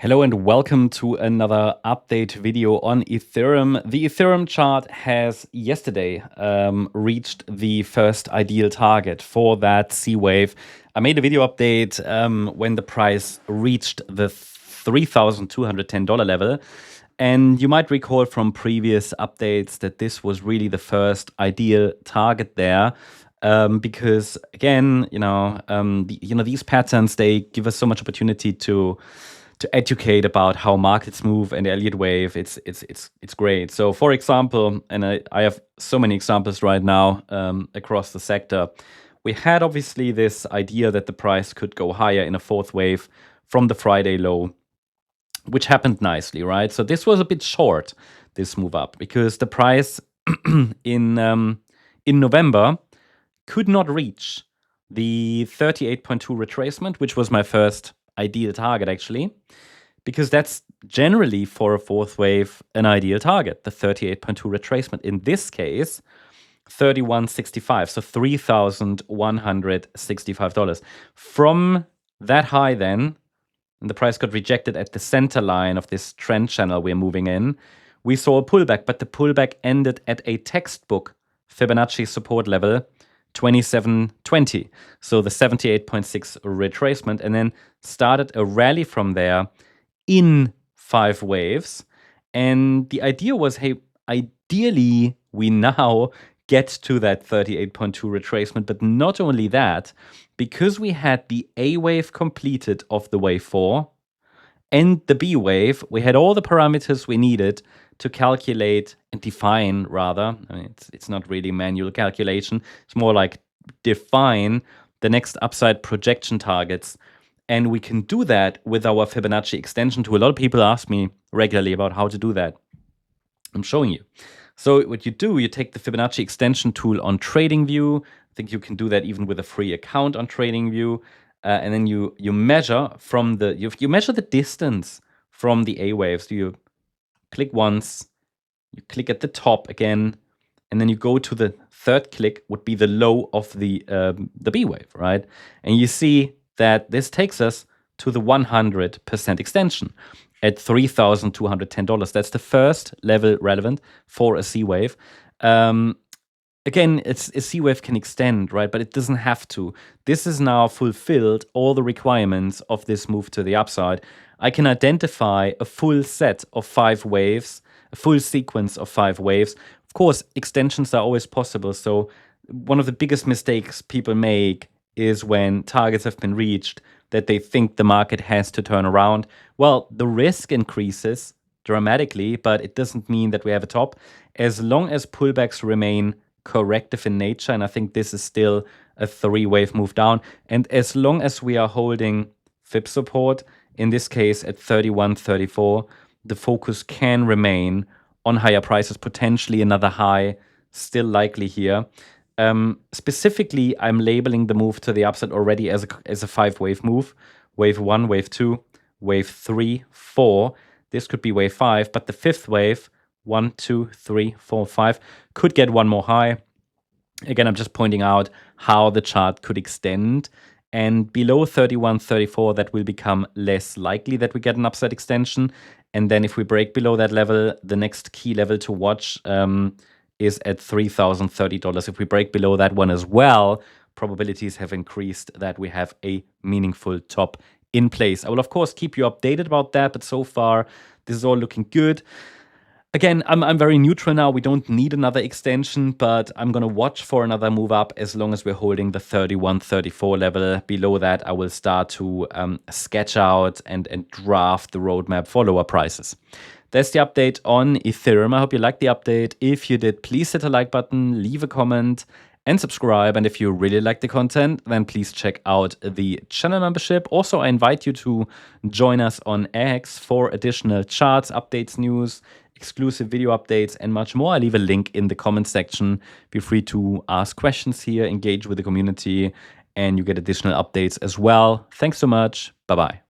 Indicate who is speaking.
Speaker 1: Hello and welcome to another update video on Ethereum. The Ethereum chart has yesterday reached the first ideal target for that C wave. I made a video update when the price reached the $3,210 level. And you might recall from previous updates that this was really the first ideal target there. Because again, these patterns, they give us so much opportunity to educate about how markets move, and the Elliott Wave, it's great. So for example, and I have so many examples right now across the sector, we had obviously this idea that the price could go higher in a fourth wave from the Friday low, which happened nicely, right? So this was a bit short, this move up, because the price in November could not reach the 38.2 retracement, which was my first ideal target actually, because that's generally for a fourth wave an ideal target, the 38.2 retracement. In this case, 31.65, so $3,165. From that high then, and the price got rejected at the center line of this trend channel we're moving in, we saw a pullback, but the pullback ended at a textbook Fibonacci support level, 2720, so the 78.6 retracement, and then started a rally from there in 5 waves. And the idea was, hey, ideally we now get to that 38.2 retracement, but not only that, because we had the A wave completed of the wave 4 and the B wave, we had all the parameters we needed to calculate and define, rather. I mean, it's not really manual calculation. It's more like define the next upside projection targets. And we can do that with our Fibonacci extension tool. A lot of people ask me regularly about how to do that. I'm showing you. So what you do, you take the Fibonacci extension tool on TradingView. I think you can do that even with a free account on TradingView. And then you measure from the you measure the distance from the A waves. So you click once, you click at the top again, and then you go to the third click, would be the low of the B wave, right? And you see that this takes us to the 100% extension at $3,210. That's the first level relevant for a C wave. Again, a C wave can extend, right? But it doesn't have to. This has now fulfilled all the requirements of this move to the upside. I can identify a full set of 5 waves, a full sequence of 5 waves. Of course, extensions are always possible. So one of the biggest mistakes people make is when targets have been reached, that they think the market has to turn around. Well, the risk increases dramatically, but it doesn't mean that we have a top. As long as pullbacks remain corrective in nature, and I think this is still a 3-wave move down, and as long as we are holding Fib support, in this case at 31.34, the focus can remain on higher prices, potentially another high, still likely here. Specifically, I'm labeling the move to the upside already as a 5-wave move. Wave 1, wave 2, wave 3, 4. This could be wave 5, but the 5th wave, 1, 2, 3, 4, 5, could get one more high. Again, I'm just pointing out how the chart could extend. And below 31.34, that will become less likely that we get an upside extension. And then if we break below that level, the next key level to watch is at $3,030. If we break below that one as well, probabilities have increased that we have a meaningful top in place. I will, of course, keep you updated about that, but so far, this is all looking good. Again, I'm very neutral now. We don't need another extension, but I'm going to watch for another move up as long as we're holding the 31.34 level. Below that, I will start to sketch out and draft the roadmap for lower prices. That's the update on Ethereum. I hope you liked the update. If you did, please hit a like button, leave a comment, and subscribe. And if you really like the content, then please check out the channel membership. Also, I invite you to join us on X for additional charts, updates, news, exclusive video updates, and much more. I leave a link in the comment section. Feel free to ask questions here, engage with the community, and you get additional updates as well. Thanks so much. Bye-bye.